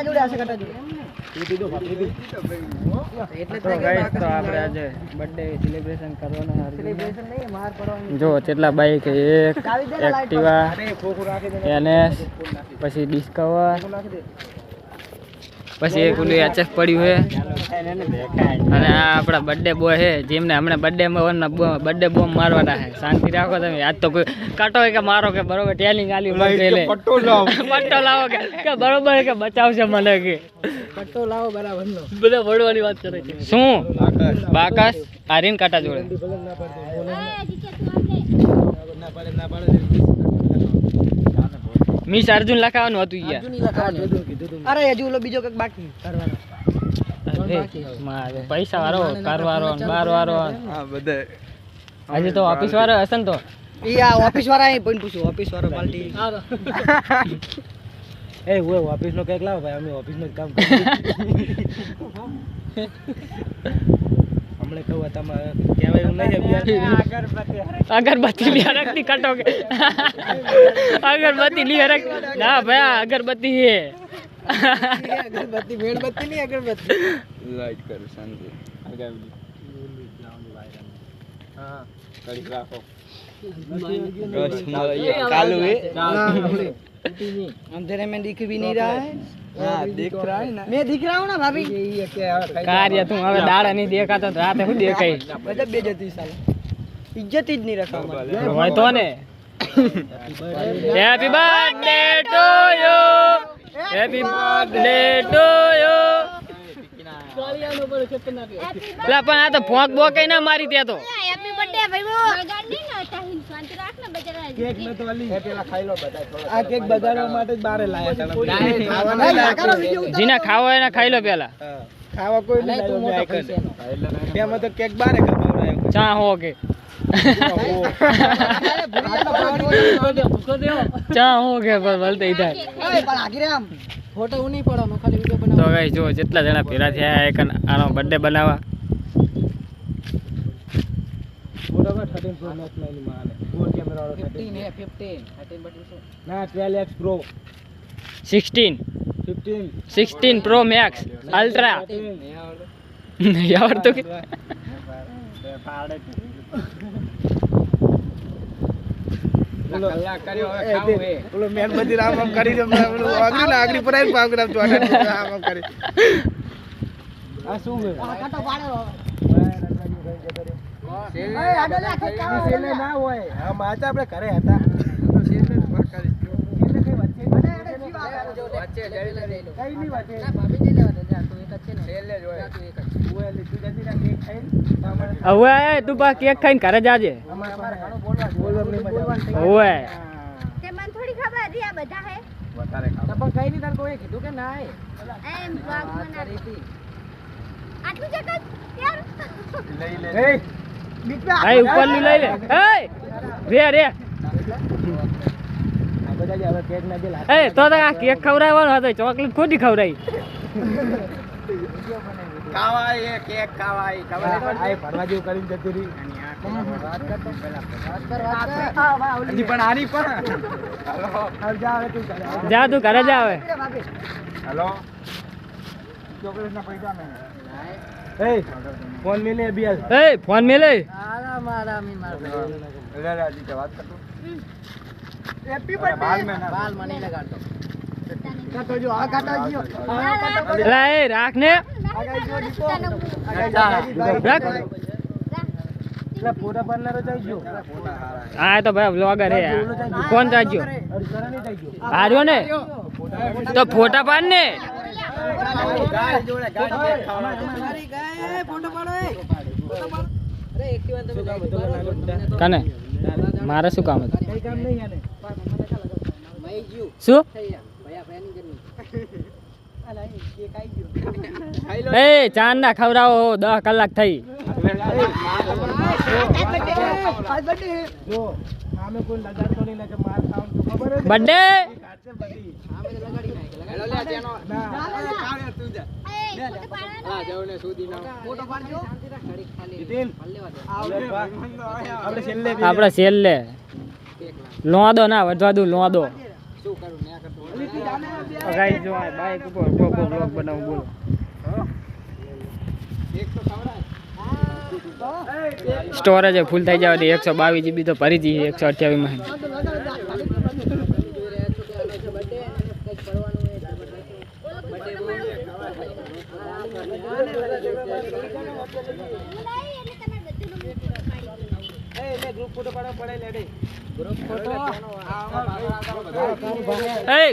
જોડે હશે કટા જોડે એટલે તો ગાઈસ તો આપણે આજે બર્થડે સેલિબ્રેશન કરવાનો સેલિબ્રેશન નહીં માર પડવાનું જો કેટલા બાઈક એક એક્ટિવા એનએસ પછી ડિસ્કવર પછી એક ઓલું એચએફ પડ્યું છે અને આ આપણા બર્થડે બોય છે જેમને હમણાં બર્થડે બોમ્બ મારવાના છે શાંતિ રાખો તમે આજ તો કોઈ કાટો કે મારો કે બરોબર ટેલિંગ આલી પટ્ટો લાવો કે બરોબર કે બચાવશે મને કે પટ્ટો લાવો બરાબર નો બધા વડવાની વાત કરે છે શું બાકાસ આરીન કાટા જોડે મિસ અર્જુન લખાવાનું હતું યાર અરે હજુ ઓલો બીજો કઈક બાકી કરવાનો મારે પૈસા વાળો કારવારો બાર વાળો હા બધે આજે તો ઓફિસ વાળો હશે ને તો ઈ ઓફિસ વાળા અહીં પણ પૂછું ઓફિસ વાળો પાર્ટી એ ઓય ઓફિસ નો કઈક લાવો ભાઈ અમે ઓફિસ નું કામ હમણે કહું તમારે કહેવાય એવું નહીં અગરબત્તી લી રાખતી કટો કે અગરબત્તી લી રાખ ના ભાઈ અગરબત્તી હે અગરબત્તી મેણબત્તી નહીં અગરબત્તી લાઈટ કર શાંતિ હા કડી રાખો बस ये कालू है अंधेरे में दिख भी नहीं रहा है हाँ दिख रहा है ना मैं दिख रहा हूँ ना भाभी ये क्या कार्य तुम हमें दाड़ा नहीं देखा तो रात में देखा ही मतलब बेइज्जती साला इज्जत ही नहीं रखा भाई तो ने happy birthday to you happy birthday to you લા પણ આ તો ભોંક બોકે ના મારી ત્યાં તો હેપી બર્થડે ભાઈ વો ગાડી ના તાહી શાંતિ રાખ ને બજારા કેક મે તો અલી પેલા ખાઈ લો બધા થોડા આ કેક બજારવા માટે જ બારે લાયા હતા જીના ખાવા એના ખાઈ લો પેલા ખાવા કોઈ નહીં તું મોટો પૈસે તેમાં તો કેક બારે ખવડાવ્યો ચા હો કે ચા હો કે બોલતે ઇધર એ પણ આગી રે આમ ફોટો ઉની પડવાનો ખાલી વિડિયો બનાવો તો ગાઈસ જો જેટલા જણા ભેરા થયા એક આનો બર્થડે બનાવવા ફોટોમાં 13 પ્રો મેક્સ ની માને 4 કેમેરા વાળો 15 હે 15 13 બટન શું ના 12x pro 16 pro max ultra નહીં આવડતું કે પાડે કલાક કર્યો હવે ખાવું હે ઓલો મેણબત્તી રામ આમ કરી દે ઓલો આગળી પર આવીને પાવગ્રામ તો આમ કરી આ શું હે આ કાટો પાડો સેલ એ આડોલા ખાવા સેલ ના હોય આ માતા આપણે ઘરે હતા તો સેલ ને વર્ક કરી એટલે કઈ વચ્ચે વચ્ચે જડી લે કઈ ની વચ્ચે ના ભાભી ને લેવા દે તું એક જ છે ને સેલ લે જોય તું એક જ ઓય લે તું જતી ના કેક ખાઈને હવે તું બા કેક ખાઈને ઘરે જાજે અમાર પાસે બોલવાનું ઓય તે મને થોડી ખબર હતી આ બધા હે વધારે ખાવ પણ કઈ ની તને કોઈ કીધું કે ના એમ વાગ મના આટલું જક યાર લઈ લે એ બીટલા એ ઉપર લઈ લે એ રે આ બધા જે હવે કેક ના દે એ તો આ કેક ખવરાવવાનો હતો ચોકલેટ ખોટી ખવરાઈ ખાવાય એ કેક ખાવાય ખવરાય આ ભરવા જેવું કરીને જતી રહી વાત કરતો પેલા વાત કર આ ભાઈ પણ આની પણ હેલો હવે જા હવે તું જા તું ઘરે જા હવે હેલો ચોકલેટ ના પૈસા મે એ ફોન મે લે અભી એ ફોન મે લે આરામ માર લે રાજી કે વાત કરતો હેપી બર્થડે બાલ મને લગાડતો કાટો જો આ કાટો ગયો લા એ રાખ ને રાખ લા ફોટા પાડનારો જાઈજો હા તો ભાઈ વ્લોગર હે કોણ જાઈજો આર્યો ને તો ફોટા પાડ ને ગાય જોડે ગાય ખાવાની ગાય ફોટો પાડો એ અરે એક્ટિવા તમે કાને મારે શું કામ હતું કઈ કામ નહીં આને મઈ ગયું શું ભયા ભયાની જર્ની અલા એ કેક આવી ગયો ખાઈ લો એ ચાંદ ના ખવરાવો 10 કલાક થઈ જો આમે કોઈ લગાડતો નહીં કે માર ખાવાનું તો ખબર હે બર્થડે આમે લગાડી નાખે હેલો લે તેનો ના તું જા હા જવને સુધી ના ફોટો પાડજો ઘડી ખાલી દિલ આપણે છેલ્લે લોદો ના વધવા દઉં લોદો શું કરું ને કરતો ગાઈસ જો આ બાઈક ઉપર કોકો બ્લોગ બનાવું બોલો સ્ટોરેજ ફૂલ થઈ જાય 122 GB તો ભરી દઈએ 128 માં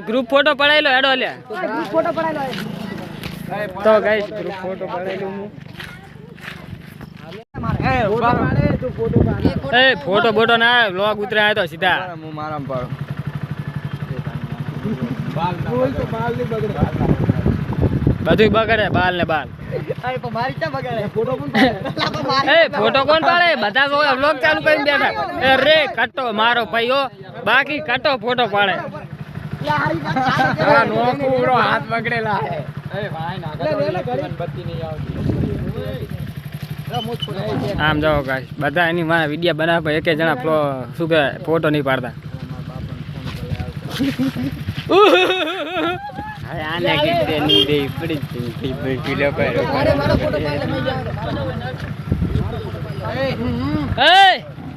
ગ્રુપ ફોટો પડાયેલો એડો લે ગ્રુપ ફોટો પડાયેલો તો ગાઈસ ગ્રુપ ફોટો પડાયેલો હું ફોટો બોટો ના વ્લોગ ઉતરે આયો તો સીધા હું મારામ પાડો બધું બગડે બાલ ને બાલ ફોટો કોણ પાડે બધા વ્લોગ ચાલુ કરીને બેઠા રે કટો મારો ભાઈઓ બાકી કટો ફોટો પાડે હાથ બગડેલા આમ જાઓ ગાઈસ બધા એની મારા વિડિયા બનાવે એક જણા શું કે ફોટો નહીં પાડતા આને કીધે ની દે પડી કિલો કર્યો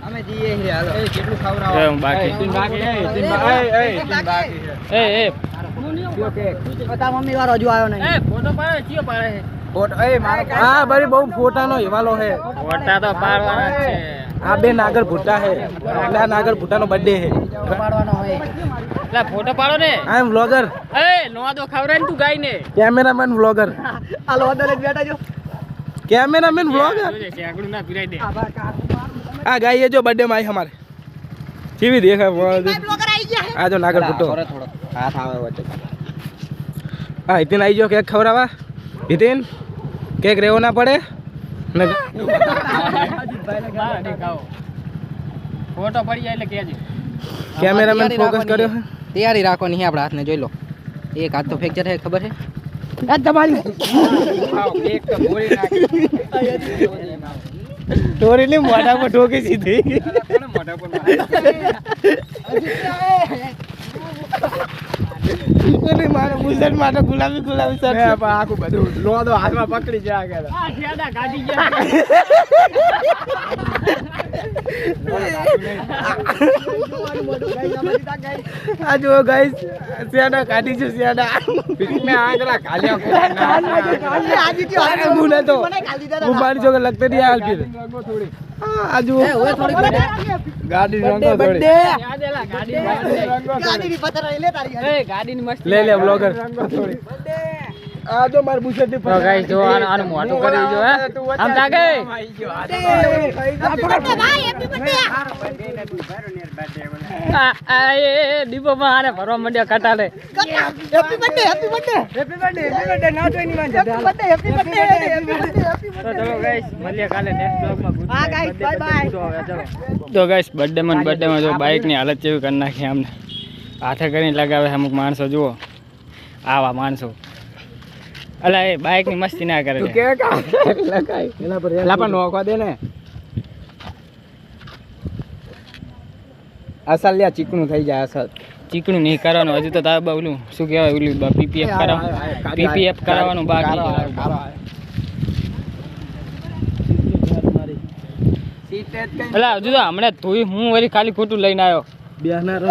અમે દીએ હે હાલો કેટલું ખવરાવો હું બાકી પતા મમ્મી વાળો હજુ આવ્યો નહીં ફોટો પાડે ચિયો પાડે ફોટો મારો હા બરી બહુ ફોટાનો હિવાલો હે ફોટા તો પાડવાના છે આ બે નાગર ભૂટા હે આ નાગર ભૂટાનો બર્થડે હે પાડવાનો હોય લા ફોટો પાડો ને આઈ એમ વ્લોગર નો દો ખવરાઈ તું ગાઈ ને કેમેરામેન વ્લોગર હાલો અંદર જ બેઠા જો કેમેરામેન વ્લોગર આગળું ના ફિરાઈ દે આ ગાઈ જો બર્થડે માં આવી અમારે કેવી દેખાય વ્લોગર આવી ગયા આ જો નાગર ભૂટો થોડો હાથ આવે વચ્ચે આ હિતેન આવી જો કેક ખવરાવા હિતેન કેક રેવો ના પડે ને ફોટો પડી જાય એટલે કેજે કેમેરામેન ફોકસ કર્યો છે તૈયારી રાખવાની છે આપણા હાથને જોઈ લો એક હાથ તો ફ્રેક્ચર છે ખબર છે આ તમારી એક તો બોરી નાખી ટોરી ને મોઢા પર ઠોકી સીધી મોઢા પર અરે મારે મુસલમાન માટે ગુલાબી સર છે આખું બધું લોદો હાથમાં પકડી જાય કે આ શેડા કાઢી ગયા આ જો ગાઈસ શેડા કાઢી છે શેડા મે આંગરા કાલ્યા આજી તો આરે મુને તો હું મારી જોકે લગતે નહીં હાલ ફિર આ જો ઓય થોડી ગાડી રંગો થોડી યાદ એલા ગાડી ની પથર લે તારી એ ગાડી ની મસ્ત લે વ્લોગર રંગો થોડી આ જો માર બુશર થી તો ગાઈસ જો આનું મોટું કરી જો હે આમ જાગે ભાઈ હેપી બર્થડે આ એ દીપો માં આને ભરવા માંડ્યો કટાડે હેપી બર્થડે ના તો એની માં જતા હેપી બર્થડે તો ચલો ગાઈસ મળીએ કાલે નેક્સ્ટ બ્લોગ માં હા ગાઈસ બાય બાય તો ગાઈસ બર્થડે માં જો બાઈક ની હાલત જેવી કરી નાખી અમને હાથે કરીને લગાવે અમુક માણસો જુઓ આવા માણસો અલા એ બાઈક ની મસ્તી ના કરે તું કે લગાય એના પર લાપા નોખવા દે ને અસલ લ્યા ચીકણું થઈ જાય અસલ ચીકણું નહીં કરવાનું હજુ તો તારે બોલું શું કહેવાય ઓલું પીપીએફ કરાવવાનું બાકી અલા હજુ તો હમણાં ધોઈ હું વળી ખાલી ખોટું લઈને આવ્યો બેહના રોજ